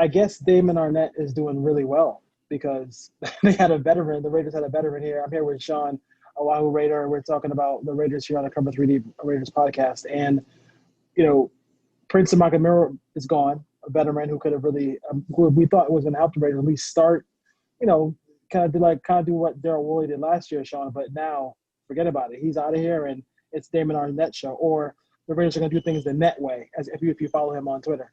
I guess Damon Arnett is doing really well because they had a veteran. The Raiders had a veteran here. I'm here with Sean, Oahu Raider. We're talking about the Raiders here on the Cover 3D Raiders podcast. And, Prince of is gone, a veteran who could have really, who we thought was going to help the Raiders at least start, kind of do what Daryl Woolley did last year, Sean. But now, forget about it. He's out of here, and it's Damon Arnett show. Or the Raiders are going to do things the net way, as if you follow him on Twitter.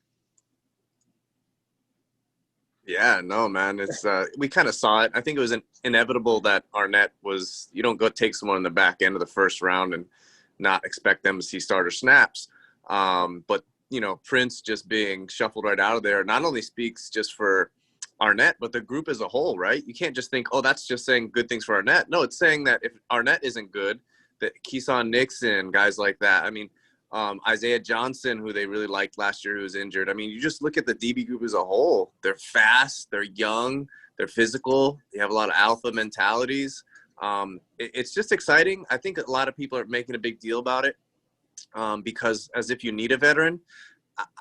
Yeah, no, man. It's we kind of saw it. I think it was inevitable that Arnett was. You don't go take someone in the back end of the first round and not expect them to see starter snaps. But Prince just being shuffled right out of there not only speaks just for Arnett, but the group as a whole, right? You can't just think, oh, that's just saying good things for Arnett. No, it's saying that if Arnett isn't good, that Keeson Nixon, guys like that. I mean, Isaiah Johnson, who they really liked last year, who was injured. I mean, you just look at the DB group as a whole. They're fast, they're young, they're physical, they have a lot of alpha mentalities. It's just exciting. I think a lot of people are making a big deal about it because as if you need a veteran.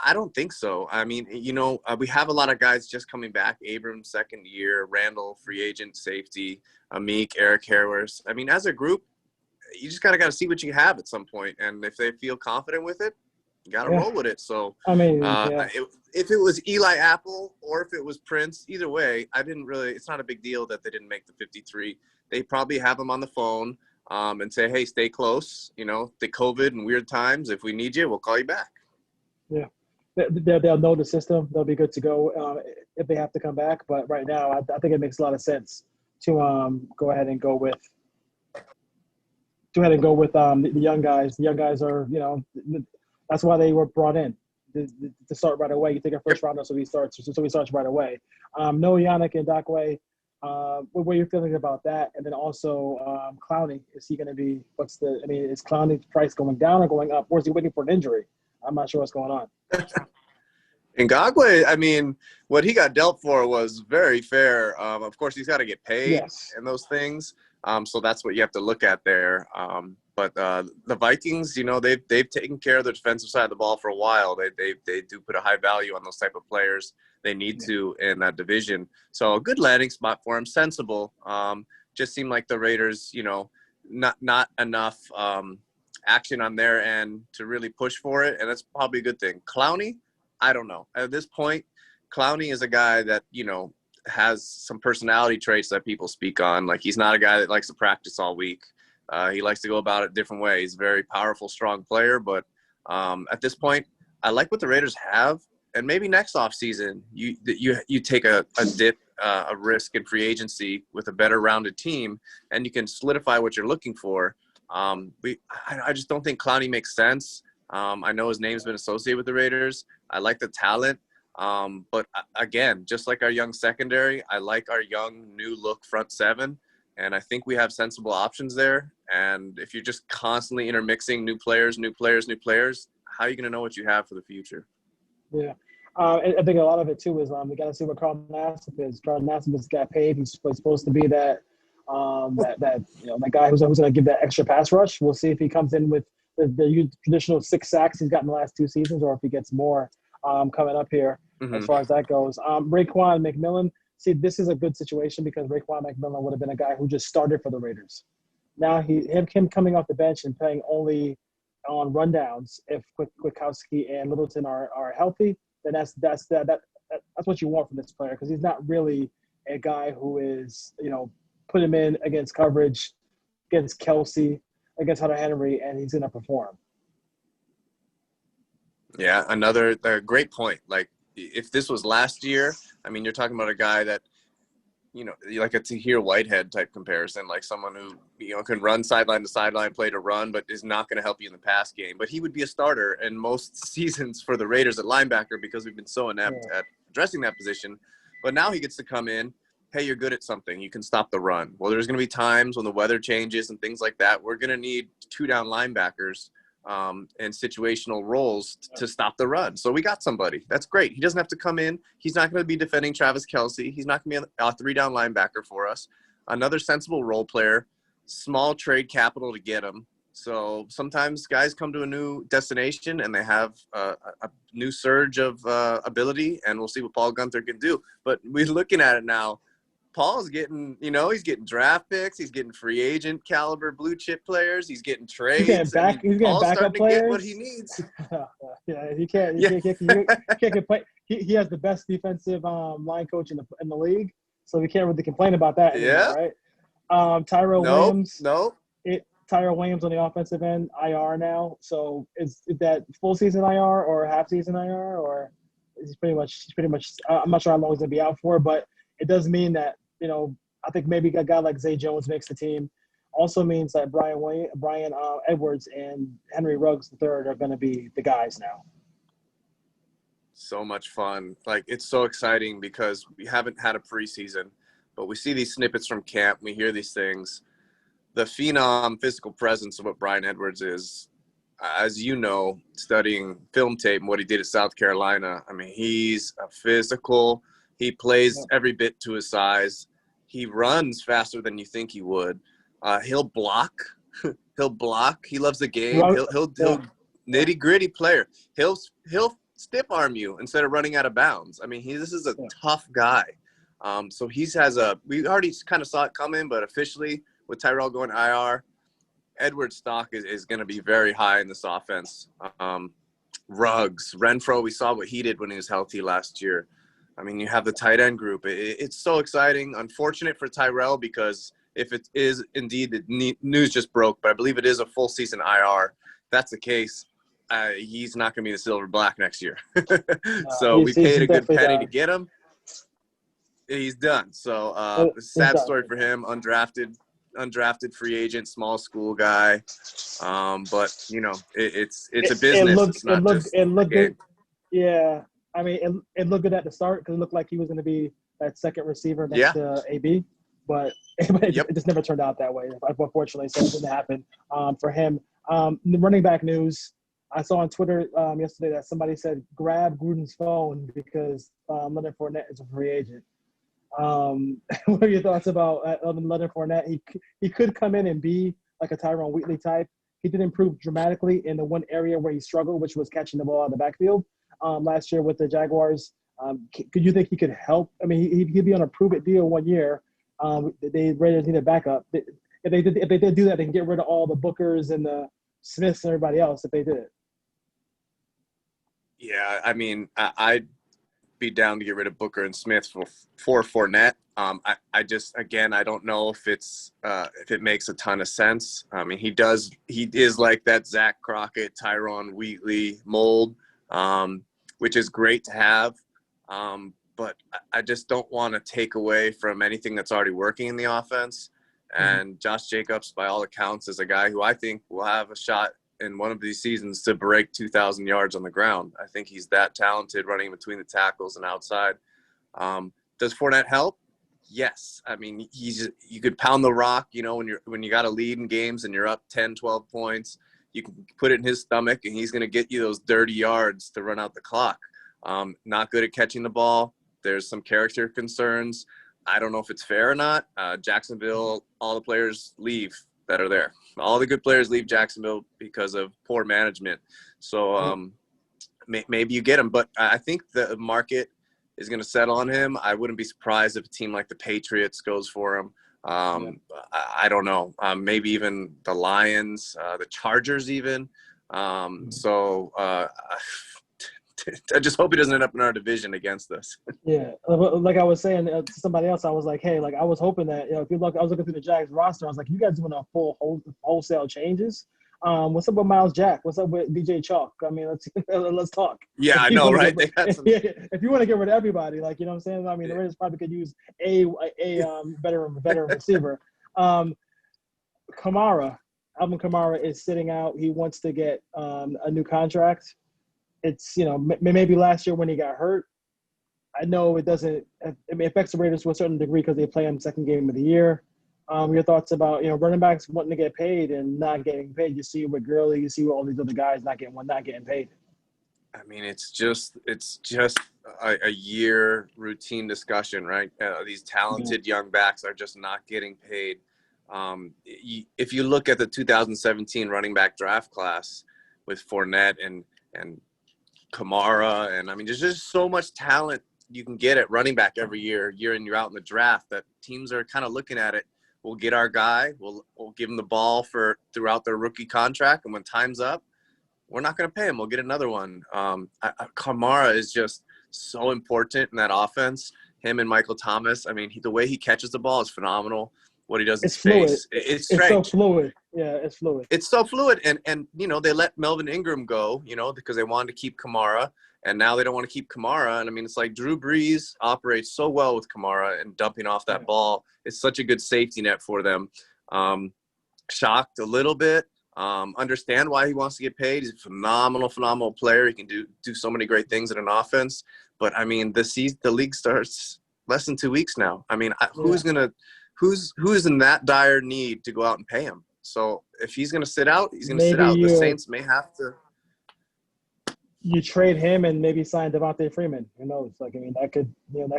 I don't think so. I mean, we have a lot of guys just coming back. Abrams, second year. Randall, free agent, safety. Amik, Eric Harris. I mean, as a group, you just got to see what you have at some point. And if they feel confident with it, you got to roll with it. So, I mean, if it was Eli Apple or if it was Prince, either way, it's not a big deal that they didn't make the 53. They probably have them on the phone and say, hey, stay close. The COVID and weird times. If we need you, we'll call you back. Yeah, they'll know the system. They'll be good to go if they have to come back. But right now, I think it makes a lot of sense to go ahead and go with the young guys. The young guys are, that's why they were brought in to start right away. You take a first rounder, so he starts right away. No Yannick and Dakwe. What are you feeling about that? And then also Clowney, is he going to be? Is Clowney's price going down or going up, or is he waiting for an injury? I'm not sure what's going on. Ngakwe, I mean, what he got dealt for was very fair. Of course, he's got to get paid and those things. So that's what you have to look at there. But the Vikings, they've taken care of the defensive side of the ball for a while. They do put a high value on those type of players. They need to in that division. So a good landing spot for him, sensible. Just seemed like the Raiders, not enough action on their end to really push for it, and that's probably a good thing. Clowney, I don't know. At this point, Clowney is a guy that, has some personality traits that people speak on. Like, he's not a guy that likes to practice all week. He likes to go about it different ways. He's a very powerful, strong player, but at this point, I like what the Raiders have, and maybe next offseason you take a dip, a risk in free agency with a better rounded team, and you can solidify what you're looking for. I just don't think Clowney makes sense. I know his name's been associated with the Raiders. I like the talent. But again, just like our young secondary, I like our young new look front seven. And I think we have sensible options there. And if you're just constantly intermixing new players, how are you going to know what you have for the future? Yeah. I think a lot of it too is we got to see what Carl Nassib is. Carl Nassib has got paid. He's supposed to be that guy who's going to give that extra pass rush. We'll see if he comes in with the traditional 6 sacks he's got in the last 2 seasons, or if he gets more coming up here as far as that goes. Raekwon McMillan, see, this is a good situation because Raekwon McMillan would have been a guy who just started for the Raiders. Now him coming off the bench and playing only on rundowns, if Kwiatkowski and Littleton are healthy, then that's what you want from this player, because he's not really a guy who is, put him in against coverage, against Kelsey, against Hunter Henry, and he's going to perform. Yeah, another great point. Like, if this was last year, I mean, you're talking about a guy that, like a Tahir Whitehead type comparison, like someone who, can run sideline to sideline, play to run, but is not going to help you in the pass game. But he would be a starter in most seasons for the Raiders at linebacker because we've been so inept at addressing that position. But now he gets to come in. Hey, you're good at something. You can stop the run. Well, there's going to be times when the weather changes and things like that. We're going to need 2-down linebackers and situational roles to stop the run. So we got somebody. That's great. He doesn't have to come in. He's not going to be defending Travis Kelce. He's not going to be a 3-down linebacker for us. Another sensible role player, small trade capital to get him. So sometimes guys come to a new destination and they have a new surge of ability, and we'll see what Paul Gunther can do. But we're looking at it now. Paul's getting, he's getting draft picks. He's getting free agent caliber blue chip players. He's getting trades. He's getting Paul's backup starting players. to get what he needs. Yeah, he can't complain. He has the best defensive line coach in the league, so we can't really complain about that anymore, right? Tyrell Williams. Tyrell Williams on the offensive end, IR now. So is that full season IR or half season IR, or is he pretty much? I'm not sure how long he's gonna be out for, but it does mean that I think maybe a guy like Zay Jones makes the team. Also means that Brian Edwards and Henry Ruggs III are going to be the guys now. So much fun! Like, it's so exciting because we haven't had a preseason, but we see these snippets from camp. We hear these things. The phenom physical presence of what Brian Edwards is, as you know, studying film tape and what he did at South Carolina. I mean, he's a physical. He plays every bit to his size. He runs faster than you think he would. He'll block. He'll block. He loves the game. He'll nitty gritty player. He'll stiff arm you instead of running out of bounds. I mean, this is a tough guy. So we already kind of saw it coming, but officially with Tyrell going IR, Edwards' stock is going to be very high in this offense. Ruggs, Renfro, we saw what he did when he was healthy last year. I mean, you have the tight end group. It's so exciting. Unfortunate for Tyrell because if it is indeed the news just broke, but I believe it is a full season IR. If that's the case, he's not going to be the silver black next year. So we paid a good penny to get him. He's done. So sad story for him. Undrafted free agent, small school guy. But it's a business. It looked good. Yeah. I mean, it looked good at the start because it looked like he was going to be that second receiver next to AB, but it just never turned out that way, unfortunately. So it didn't happen for him. Running back news, I saw on Twitter yesterday that somebody said grab Gruden's phone because Leonard Fournette is a free agent. What are your thoughts about Leonard Fournette? He could come in and be like a Tyrone Wheatley type. He did improve dramatically in the one area where he struggled, which was catching the ball out of the backfield. Last year with the Jaguars, could you think he could help? I mean, he'd be on a prove-it deal 1 year. They rated him a backup. If they did do that, they can get rid of all the Bookers and the Smiths and everybody else if they did it. Yeah, I mean, I'd be down to get rid of Booker and Smith for Fournette. I don't know if it makes a ton of sense. I mean, he is like that Zach Crockett, Tyrone Wheatley mold. Which is great to have, but I just don't want to take away from anything that's already working in the offense. And Josh Jacobs, by all accounts, is a guy who I think will have a shot in one of these seasons to break 2,000 yards on the ground. I think he's that talented running between the tackles and outside. Does Fournette help? Yes. I mean, you could pound the rock, when you got a lead in games and you're up 10, 12 points. You can put it in his stomach, and he's going to get you those dirty yards to run out the clock. Not good at catching the ball. There's some character concerns. I don't know if it's fair or not. Jacksonville, all the players leave that are there. All the good players leave Jacksonville because of poor management. So maybe you get him. But I think the market is going to settle on him. I wouldn't be surprised if a team like the Patriots goes for him. I don't know. Maybe even the Lions, the Chargers even. So I just hope he doesn't end up in our division against us. Yeah, like I was saying to somebody else, I was like, hey, like I was hoping that if you look, I was looking through the Jags roster. I was like, you guys doing a full wholesale changes? What's up with Miles Jack? What's up with DJ Chalk? I mean, let's talk. Yeah, I know, right? If you want to get rid of everybody, like, you know what I'm saying? I mean, the Raiders probably could use a veteran receiver. Alvin Kamara is sitting out. He wants to get a new contract. It's, maybe last year when he got hurt. I know it doesn't – it affects the Raiders to a certain degree because they play him second game of the year. Your thoughts about, running backs wanting to get paid and not getting paid. You see with Gurley, you see with all these other guys not getting paid. I mean, it's just a year routine discussion, right? These talented young backs are just not getting paid. If you look at the 2017 running back draft class with Fournette and Kamara, and I mean, there's just so much talent you can get at running back every year in, year out in the draft, that teams are kind of looking at it. We'll get our guy. We'll give him the ball throughout their rookie contract, and when time's up, we're not going to pay him. We'll get another one. Kamara is just so important in that offense. Him and Michael Thomas. I mean, the way he catches the ball is phenomenal. What he does in space, it's strange. It's so fluid. Yeah, it's fluid. It's so fluid, and they let Melvin Ingram go, because they wanted to keep Kamara, and now they don't want to keep Kamara. And I mean, it's like Drew Brees operates so well with Kamara and dumping off that ball. It's such a good safety net for them. Shocked a little bit. Understand why he wants to get paid. He's a phenomenal player. He can do so many great things in an offense. But I mean, the league starts less than 2 weeks now. I mean, who's in that dire need to go out and pay him? So if he's going to sit out, he's going to sit out. The Saints may have to. You trade him and maybe sign Devontae Freeman. Who knows? Like, I mean, that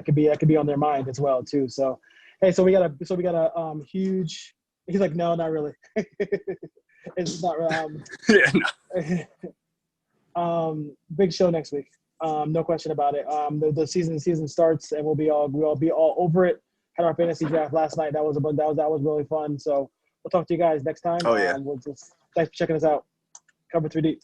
could be on their mind as well too. So, hey, so we got a huge. He's like, no, not really. It's not really. Big show next week. No question about it. The season starts, and we'll be all over it. Had our fantasy draft last night. That was really fun. So we'll talk to you guys next time. Oh yeah. Thanks for checking us out. Cover 3D.